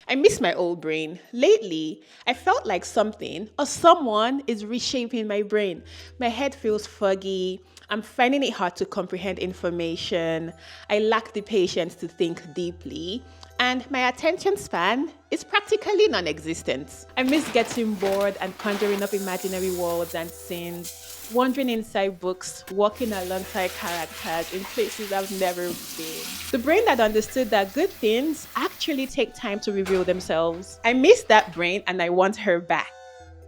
I miss my old brain. Lately, I felt like something or someone is reshaping my brain. My head feels foggy. I'm finding it hard to comprehend information. I lack the patience to think deeply. And my attention span is practically non-existent. I miss getting bored and conjuring up imaginary worlds and scenes, wandering inside books, walking alongside characters in places I've never been. The brain that understood that good things actually take time to reveal themselves. I miss that brain and I want her back.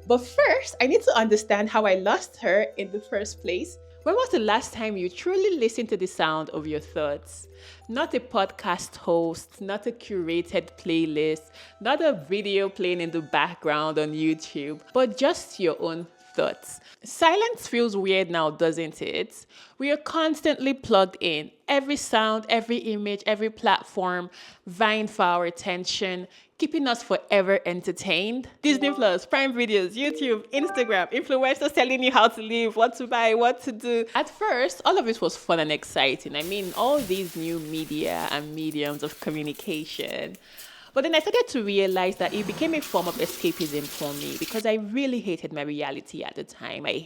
But first, I need to understand how I lost her in the first place. When was the last time you truly listened to the sound of your thoughts? Not a podcast host, not a curated playlist, not a video playing in the background on YouTube, but just your own thoughts. Silence feels weird now, doesn't it? We are constantly plugged in. Every sound, every image, every platform vying for our attention, keeping us forever entertained. Disney Plus, Prime Videos, YouTube, Instagram, influencers telling you how to live, what to buy, what to do. At first, all of it was fun and exciting. I mean, all these new media and mediums of communication. But then I started to realize that it became a form of escapism for me because I really hated my reality at the time. I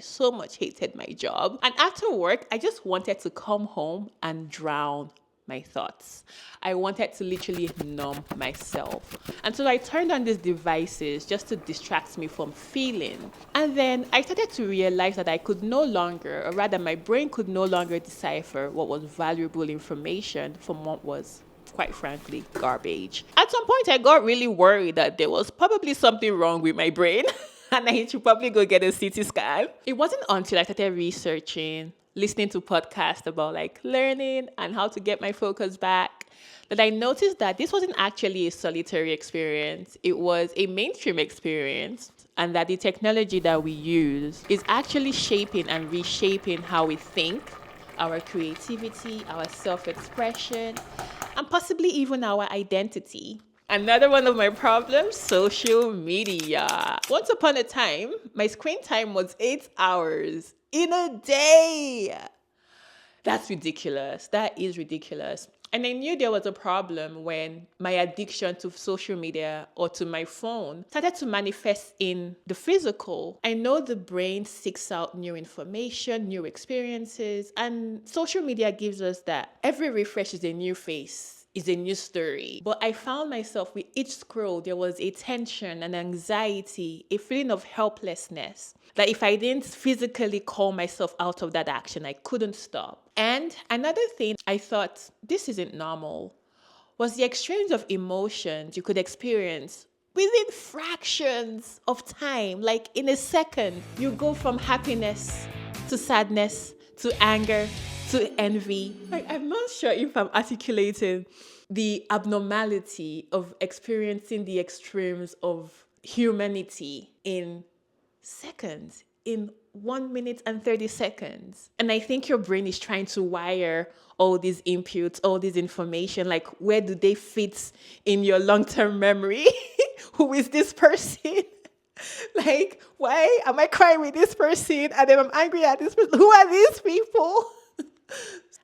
so much hated my job. And after work, I just wanted to come home and drown my thoughts. I wanted to literally numb myself. And so I turned on these devices just to distract me from feeling. And then I started to realize that I could no longer, or rather my brain could no longer decipher what was valuable information from what was, quite frankly, garbage. At some point, I got really worried that there was probably something wrong with my brain and I should probably go get a CT scan. It wasn't until I started researching, listening to podcasts about like learning and how to get my focus back, that I noticed that this wasn't actually a solitary experience. It was a mainstream experience, and that the technology that we use is actually shaping and reshaping how we think, our creativity, our self-expression, and possibly even our identity. Another one of my problems, social media. Once upon a time, my screen time was 8 hours in a day. That's ridiculous. That is ridiculous. And I knew there was a problem when my addiction to social media or to my phone started to manifest in the physical. I know the brain seeks out new information, new experiences, and social media gives us that. Every refresh is a new face, is a new story. But I found myself with each scroll, there was a tension, an anxiety, a feeling of helplessness. That if I didn't physically call myself out of that action, I couldn't stop. And another thing I thought, this isn't normal, was the exchange of emotions you could experience within fractions of time. Like in a second, you go from happiness to sadness to anger to envy. I'm not sure if I'm articulating the abnormality of experiencing the extremes of humanity in seconds, in 1 minute and 30 seconds. And I think your brain is trying to wire all these inputs, all this information, like where do they fit in your long-term memory? Who is this person? Like, why am I crying with this person and then I'm angry at this person? Who are these people?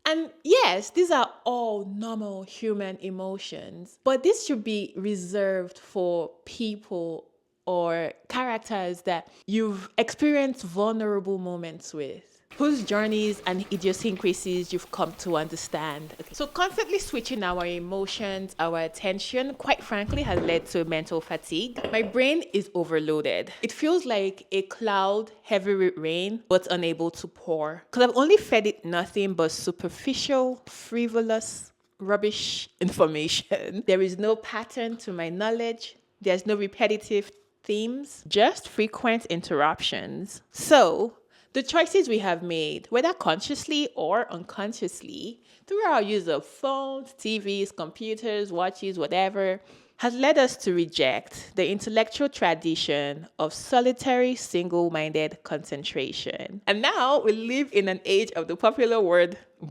And yes, these are all normal human emotions, but this should be reserved for people or characters that you've experienced vulnerable moments with, whose journeys and idiosyncrasies you've come to understand. Okay. So constantly switching our emotions, our attention, quite frankly, has led to mental fatigue. My brain is overloaded. It feels like a cloud heavy with rain, but unable to pour. Because I've only fed it nothing but superficial, frivolous, rubbish information. There is no pattern to my knowledge. There's no repetitive themes, just frequent interruptions. So, the choices we have made, whether consciously or unconsciously, through our use of phones, TVs, computers, watches, whatever, has led us to reject the intellectual tradition of solitary, single-minded concentration. And now we live in an age of the popular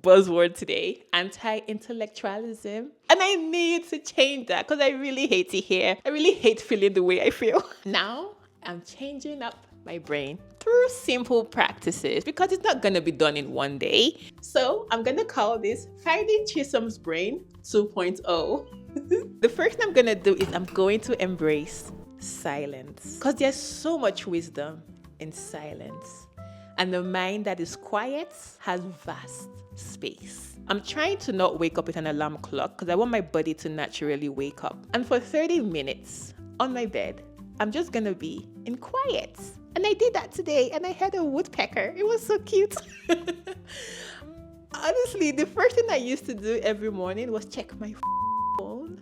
buzzword today, anti-intellectualism. And I need to change that because I really hate it here. I really hate feeling the way I feel. Now, I'm changing up my brain through simple practices because it's not going to be done in one day. So I'm going to call this Finding Chisholm's Brain 2.0. The first thing I'm going to do is I'm going to embrace silence, because there's so much wisdom in silence. And the mind that is quiet has vast space. I'm trying to not wake up with an alarm clock because I want my body to naturally wake up. And for 30 minutes on my bed, I'm just going to be in quiet. And I did that today, and I heard a woodpecker. It was so cute. Honestly, the first thing I used to do every morning was check my phone.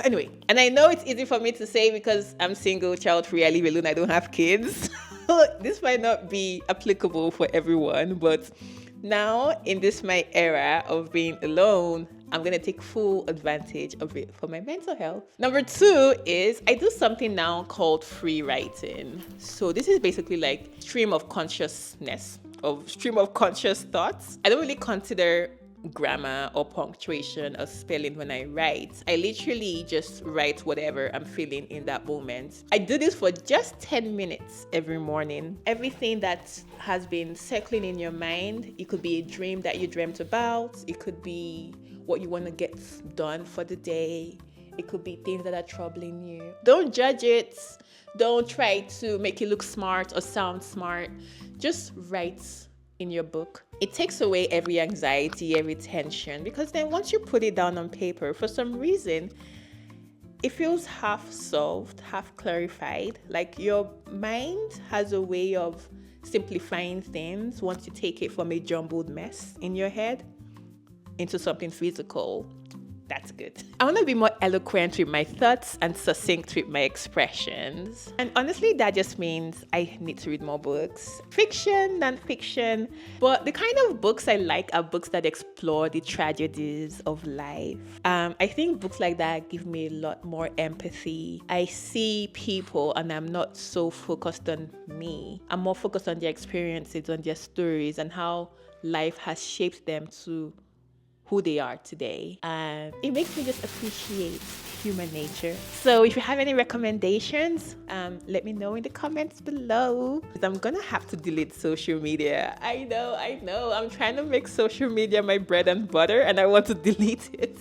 Anyway, and I know it's easy for me to say because I'm single, child-free, I live alone, I don't have kids. This might not be applicable for everyone, but now in this my era of being alone, I'm going to take full advantage of it for my mental health. Number 2 is I do something now called free writing. So this is basically like stream of conscious thoughts. I don't really consider grammar or punctuation or spelling when I write. I literally just write whatever I'm feeling in that moment. I do this for just 10 minutes every morning. Everything that has been circling in your mind, it could be a dream that you dreamt about, it could be what you want to get done for the day, it could be things that are troubling you. Don't judge it. Don't try to make it look smart or sound smart. Just write in your book. It takes away every anxiety, every tension, because then once you put it down on paper, for some reason, it feels half solved, half clarified. Like your mind has a way of simplifying things once you take it from a jumbled mess in your head into something physical. That's good. I want to be more eloquent with my thoughts and succinct with my expressions. And honestly, that just means I need to read more books. Fiction, non-fiction. But the kind of books I like are books that explore the tragedies of life. I think books like that give me a lot more empathy. I see people and I'm not so focused on me. I'm more focused on their experiences, on their stories, and how life has shaped them to who they are today. And it makes me just appreciate human nature. So if you have any recommendations, let me know in the comments below. I'm gonna have to delete social media. I know. I'm trying to make social media my bread and butter and I want to delete it.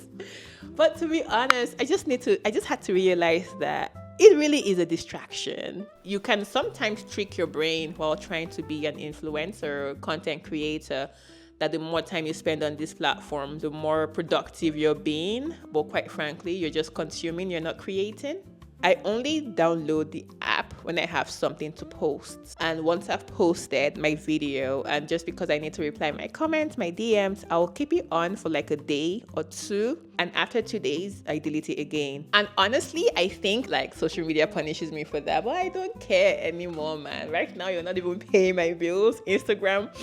But to be honest, I just had to realize that it really is a distraction. You can sometimes trick your brain while trying to be an influencer or content creator, that the more time you spend on this platform, the more productive you're being. But quite frankly, you're just consuming, you're not creating. I only download the app when I have something to post. And once I've posted my video, and just because I need to reply my comments, my DMs, I'll keep it on for like a day or 2. And after 2 days, I delete it again. And honestly, I think like social media punishes me for that, but I don't care anymore, man. Right now, you're not even paying my bills. Instagram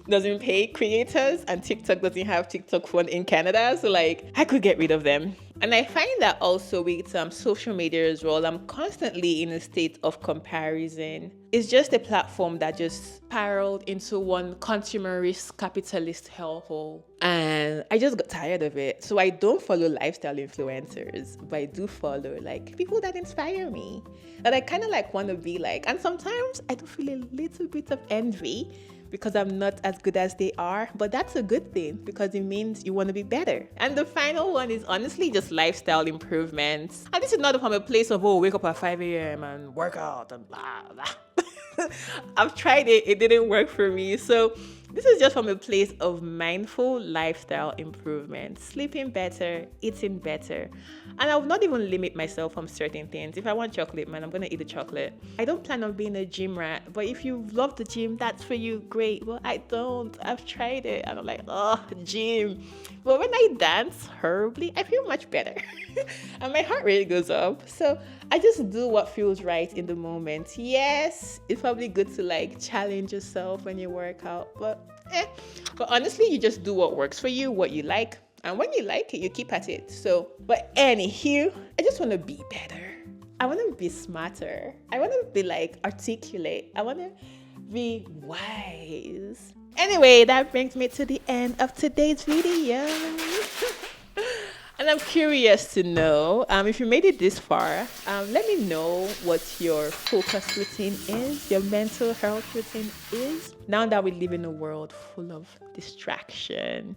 doesn't pay creators, and TikTok doesn't have TikTok fund in Canada, so like I could get rid of them. And I find that also with social media as well, I'm constantly in a state of comparison. It's just a platform that just spiraled into one consumerist capitalist hellhole, and I just got tired of it. So I don't follow lifestyle influencers, but I do follow like people that inspire me, that I kind of like want to be like. And sometimes I do feel a little bit of envy because I'm not as good as they are, but that's a good thing because it means you want to be better. And the final one is honestly just lifestyle improvements. And this is not from a place of, wake up at 5 a.m. and work out and blah, blah. I've tried it, it didn't work for me. So this is just from a place of mindful lifestyle improvement, sleeping better, eating better. And I will not even limit myself from certain things. If I want chocolate, man, I'm going to eat the chocolate. I don't plan on being a gym rat, but if you love the gym, that's for you, great. Well, I don't. I've tried it and I'm like, gym. But when I dance horribly, I feel much better. And my heart rate goes up. So I just do what feels right in the moment. Yes, it's probably good to like challenge yourself when you work out, but honestly, you just do what works for you, what you like, and when you like it, you keep at it. So, but anywho, I just want to be better. I want to be smarter. I want to be like articulate. I want to be wise. Anyway, that brings me to the end of today's video. And I'm curious to know, if you made it this far, let me know what your focus routine is, your mental health routine is, now that we live in a world full of distraction.